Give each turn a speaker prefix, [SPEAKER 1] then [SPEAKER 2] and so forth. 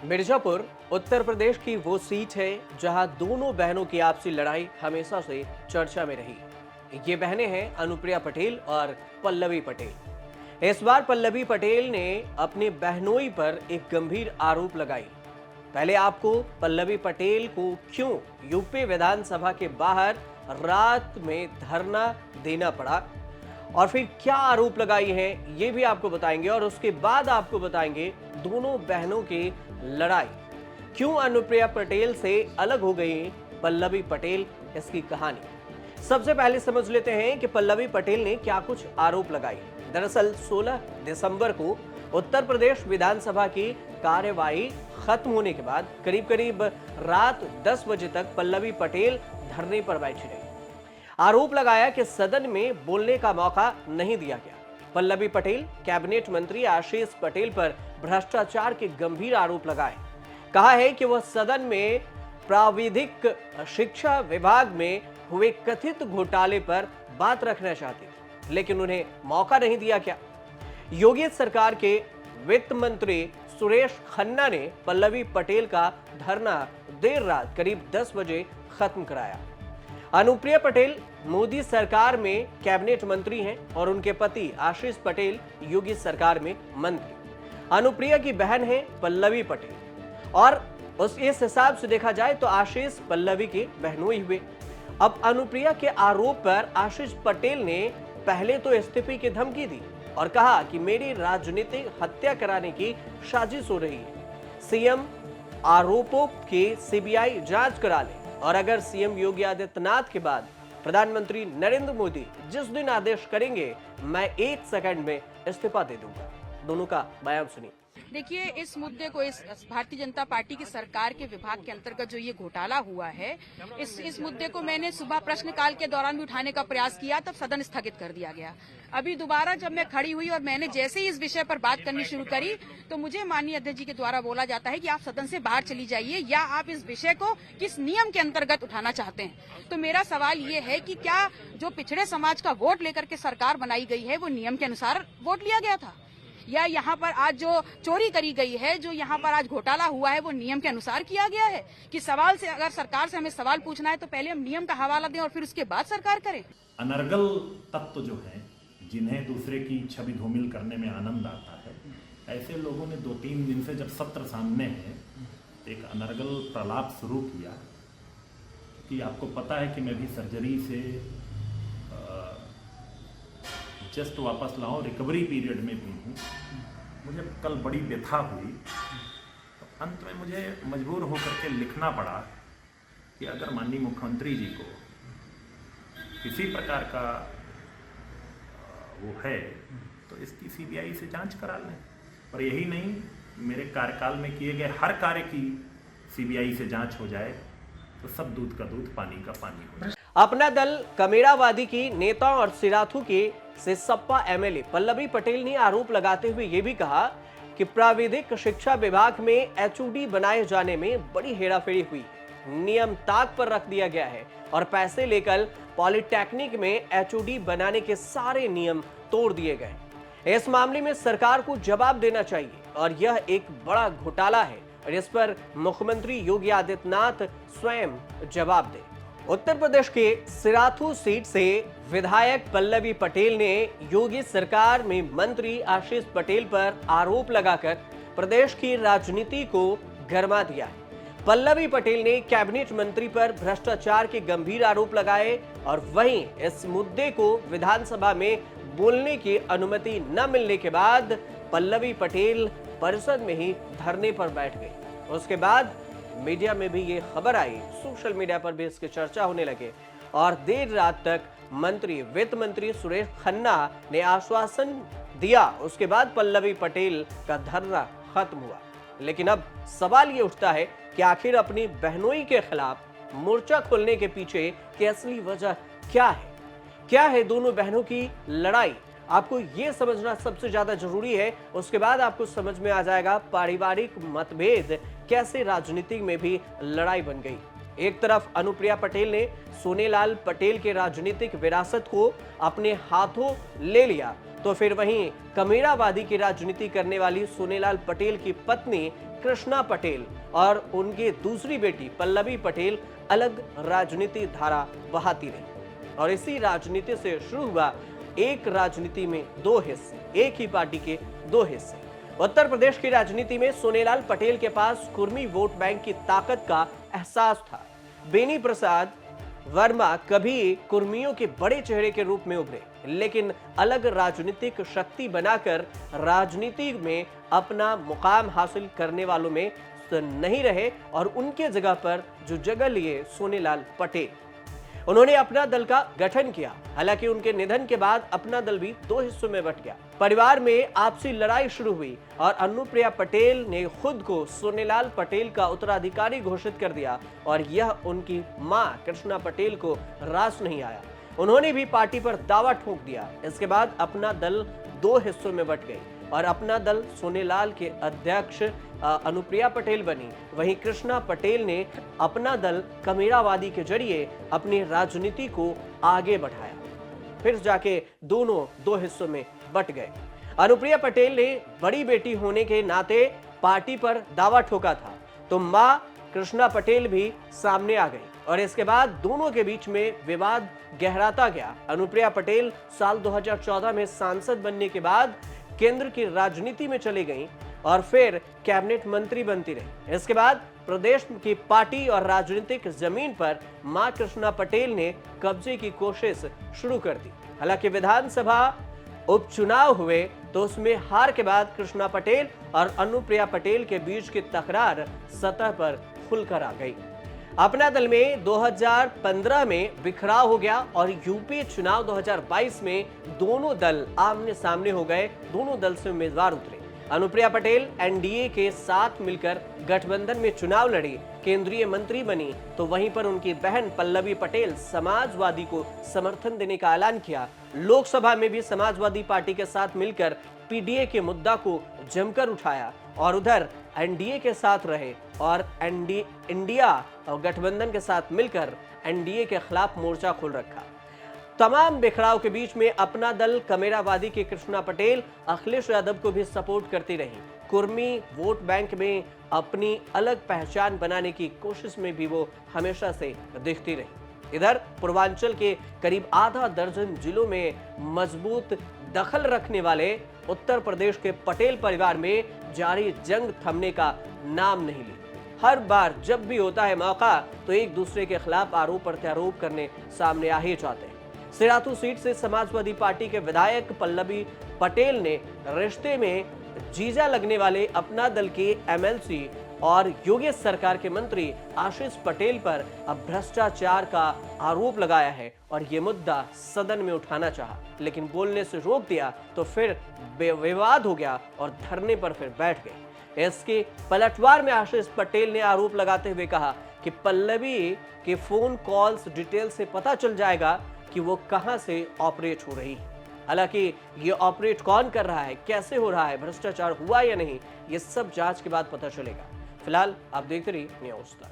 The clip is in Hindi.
[SPEAKER 1] मिर्जापुर उत्तर प्रदेश की वो सीट है जहां दोनों बहनों की आपसी लड़ाई हमेशा से चर्चा में रही। ये बहनें हैं अनुप्रिया पटेल और पल्लवी पटेल। इस बार पल्लवी पटेल ने अपनी बहनोई पर एक गंभीर आरोप लगाई। पहले आपको पल्लवी पटेल को क्यों यूपी विधानसभा के बाहर रात में धरना देना पड़ा और फिर क्या आरोप लगाई है ये भी आपको बताएंगे, और उसके बाद आपको बताएंगे दोनों बहनों की लड़ाई क्यों अनुप्रिया पटेल से अलग हो गई पल्लवी पटेल, इसकी कहानी। सबसे पहले समझ लेते हैं कि पल्लवी पटेल ने क्या कुछ आरोप लगाए। दरअसल 16 दिसंबर को उत्तर प्रदेश विधानसभा की कार्यवाही खत्म होने के बाद करीब रात 10 बजे तक पल्लवी पटेल धरने पर बैठी रही। आरोप लगाया कि सदन में बोलने का मौका नहीं दिया गया। पल्लवी पटेल कैबिनेट मंत्री आशीष पटेल पर भ्रष्टाचार के गंभीर आरोप लगाए। कहा है कि वह सदन में प्राविधिक शिक्षा विभाग में हुए कथित घोटाले पर बात रखना चाहती थी, लेकिन उन्हें मौका नहीं दिया गया। योगी सरकार के वित्त मंत्री सुरेश खन्ना ने पल्लवी पटेल का धरना देर रात करीब 10 बजे खत्म कराया। अनुप्रिया पटेल मोदी सरकार में कैबिनेट मंत्री हैं और उनके पति आशीष पटेल योगी सरकार में मंत्री। अनुप्रिया की बहन है पल्लवी पटेल और इस हिसाब से देखा जाए तो आशीष पल्लवी के बहनोई हुए। अब अनुप्रिया के आरोप पर आशीष पटेल ने पहले तो इस्तीफे की धमकी दी और कहा कि मेरी राजनीतिक हत्या कराने की साजिश हो रही है। सीएम आरोपों की सीबीआई जांच करा ले और अगर सीएम योगी आदित्यनाथ के बाद प्रधानमंत्री नरेंद्र मोदी जिस दिन आदेश करेंगे मैं 1 सेकंड में इस्तीफा दे दूंगा। दोनों का बयान सुनिए।
[SPEAKER 2] देखिए, इस मुद्दे को इस भारतीय जनता पार्टी की सरकार के विभाग के अंतर्गत जो ये घोटाला हुआ है, इस मुद्दे को मैंने सुबह प्रश्नकाल के दौरान भी उठाने का प्रयास किया, तब सदन स्थगित कर दिया गया। अभी दोबारा जब मैं खड़ी हुई और मैंने जैसे ही इस विषय पर बात करनी शुरू करी तो मुझे माननीय अध्यक्ष जी के द्वारा बोला जाता है कि आप सदन से बाहर चली जाइए या आप इस विषय को किस नियम के अंतर्गत उठाना चाहते हैं। तो मेरा सवाल ये है कि क्या जो पिछड़े समाज का वोट लेकर के सरकार बनाई गई है वो नियम के अनुसार वोट लिया गया था, या यहाँ पर आज जो चोरी करी गई है, जो यहाँ पर आज घोटाला हुआ है वो नियम के अनुसार किया गया है? कि सवाल से अगर सरकार से हमें सवाल पूछना है तो पहले हम नियम का हवाला दें और फिर उसके बाद सरकार करें।
[SPEAKER 3] अनर्गल तत्व जो है जिन्हें दूसरे की छवि धूमिल करने में आनंद आता है, ऐसे लोगों ने 2-3 दिन से जब सत्र सामने है एक अनर्गल प्रलाप शुरू किया कि आपको पता है कि मैं भी सर्जरी से जस्ट वापस लाऊं, रिकवरी पीरियड में भी हूँ। मुझे कल बड़ी व्यथा हुई तो अंत में मुझे मजबूर होकर के लिखना पड़ा कि अगर माननीय मुख्यमंत्री जी को किसी प्रकार का वो है तो इसकी सीबीआई से जांच करा लें। और यही नहीं, मेरे कार्यकाल में किए गए हर कार्य की सीबीआई से जांच हो जाए तो सब दूध का दूध पानी का पानी हो जाए।
[SPEAKER 1] अपना दल कमेरावादी की नेता और सिराथू के से सपा एमएलए पल्लवी पटेल ने आरोप लगाते हुए यह भी कहा कि प्राविधिक शिक्षा विभाग में एचओडी बनाए जाने में बड़ी हेराफेरी हुई, नियम ताक पर रख दिया गया है और पैसे लेकर पॉलिटेक्निक में एचओडी बनाने के सारे नियम तोड़ दिए गए। इस मामले में सरकार को जवाब देना चाहिए और यह एक बड़ा घोटाला है और इस पर मुख्यमंत्री योगी आदित्यनाथ स्वयं जवाब दें। उत्तर प्रदेश के सिराथू सीट से विधायक पल्लवी पटेल ने योगी सरकार में मंत्री आशीष पटेल पर आरोप लगाकर प्रदेश की राजनीति को गरमा दिया है। पल्लवी पटेल ने कैबिनेट मंत्री पर भ्रष्टाचार के गंभीर आरोप लगाए और वहीं इस मुद्दे को विधानसभा में बोलने की अनुमति न मिलने के बाद पल्लवी पटेल परिषद में ही धरने पर बैठ गई। उसके बाद मीडिया में भी ये खबर आई, सोशल मीडिया पर भी इसकी चर्चा होने लगे और देर रात तक वित्त मंत्री सुरेश खन्ना ने आश्वासन दिया। उसके बाद पल्लवी पटेल का धरना खत्म हुआ। लेकिन अब सवाल ये उठता है कि आखिर अपनी बहनोई के खिलाफ मोर्चा खोलने के पीछे की असली वजह क्या है? क्या है दोनों बहनों की लड़ाई? आपको ये समझना सबसे ज्यादा जरूरी है। उसके बाद आपको समझ में आ जाएगा पारिवारिक मतभेद कैसे राजनीति में भी लड़ाई बन गई। एक तरफ अनुप्रिया पटेल ने सोनेलाल पटेल के राजनीतिक विरासत को अपने हाथों ले लिया, तो फिर वहीं कमेरावादी की राजनीति करने वाली सोनेलाल पटेल की पत्नी कृष्णा पटेल और उनकी दूसरी बेटी पल्लवी पटेल अलग राजनीति धारा बहाती रही। और इसी राजनीति से शुरू हुआ एक राजनीति में दो हिस्से, एक ही पार्टी के दो हिस्से। उत्तर प्रदेश की राजनीति में सोनेलाल पटेल के पास कुर्मी वोट बैंक की ताकत का एहसास था। बेनी प्रसाद वर्मा कभी कुर्मियों के बड़े चेहरे के रूप में उभरे, लेकिन अलग राजनीतिक शक्ति बनाकर राजनीति में अपना मुकाम हासिल करने वालों में नहीं रहे और उनके जगह पर जो जगह लिए सोनेलाल पटेल। उन्होंने अपना दल का गठन किया। हालांकि उनके निधन के बाद अपना दल भी दो हिस्सों में बंट गया। परिवार में आपसी लड़ाई शुरू हुई और अनुप्रिया पटेल ने खुद को सोनेलाल पटेल का उत्तराधिकारी घोषित कर दिया और यह उनकी मां कृष्णा पटेल को रास नहीं आया। उन्होंने भी पार्टी पर दावा ठोक दिया। इसके बाद अपना दल दो हिस्सों में बंट गई और अपना दल सोनेलाल के अध्यक्ष अनुप्रिया पटेल बनी। वहीं कृष्णा पटेल ने अपना दल कमेरावादी के जरिए अपनी राजनीति को आगे बढ़ाया। फिर जाके दोनों दो हिस्सों में बंट गए। अनुप्रिया पटेल ने बड़ी बेटी होने के नाते पार्टी पर दावा ठोका था, तो मां कृष्णा पटेल भी सामने आ गई और इसके बाद दोनों के बीच में विवाद गहराता गया। अनुप्रिया पटेल साल 2014 में सांसद बनने के बाद केंद्र की राजनीति में चली गईं और फिर कैबिनेट मंत्री बनती रही। इसके बाद प्रदेश की पार्टी और राजनीतिक जमीन पर मां कृष्णा पटेल ने कब्जे की कोशिश शुरू कर दी। हालांकि विधानसभा उपचुनाव हुए तो उसमें हार के बाद कृष्णा पटेल और अनुप्रिया पटेल के बीच की तकरार सतह पर खुलकर आ गई। अपना दल में 2015 में बिखराव हो गया और यूपी चुनाव 2022 में दोनों दल आमने सामने हो गए। दोनों दल से उम्मीदवार उतरे। अनुप्रिया पटेल एनडीए के साथ मिलकर गठबंधन में चुनाव लड़ी, केंद्रीय मंत्री बनी, तो वहीं पर उनकी बहन पल्लवी पटेल समाजवादी को समर्थन देने का ऐलान किया। लोकसभा में भी समाजवादी पार्टी के साथ मिलकर पीडीए के मुद्दा को जमकर उठाया और उधर एनडीए के साथ रहे और इंडिया और गठबंधन के साथ मिलकर एनडीए के खिलाफ मोर्चा खोल रखा। तमाम बिखराव के बीच में अपना दल कमेरावादी की कृष्णा पटेल अखिलेश यादव को भी सपोर्ट करती रही। कुर्मी वोट बैंक में अपनी अलग पहचान बनाने की कोशिश में भी वो हमेशा से दिखती रही। इधर पूर्वांचल के करीब आधा दर्जन जिलों में मजबूत दखल रखने वाले उत्तर प्रदेश के पटेल परिवार में जारी जंग थमने का नाम नहीं ली। हर बार जब भी होता है मौका तो एक दूसरे के खिलाफ आरोप प्रत्यारोप करने सामने आ ही जाते हैं। सिराथू सीट से समाजवादी पार्टी के विधायक पल्लवी पटेल ने रिश्ते में जीजा लगने वाले अपना दल के एमएलसी और योगेश सरकार के मंत्री आशीष पटेल पर अब भ्रष्टाचार का आरोप लगाया है और ये मुद्दा सदन में उठाना चाहा, लेकिन बोलने से रोक दिया तो फिर विवाद हो गया और धरने पर फिर बैठ गए। इसके पलटवार में आशीष पटेल ने आरोप लगाते हुए कहा कि पल्लवी के फोन कॉल्स डिटेल से पता चल जाएगा कि वो कहां से ऑपरेट हो रही है। हालांकि ये ऑपरेट कौन कर रहा है, कैसे हो रहा है, भ्रष्टाचार हुआ या नहीं, ये सब जांच के बाद पता चलेगा। फिलहाल आप देखते रहिए न्यूज़ तक।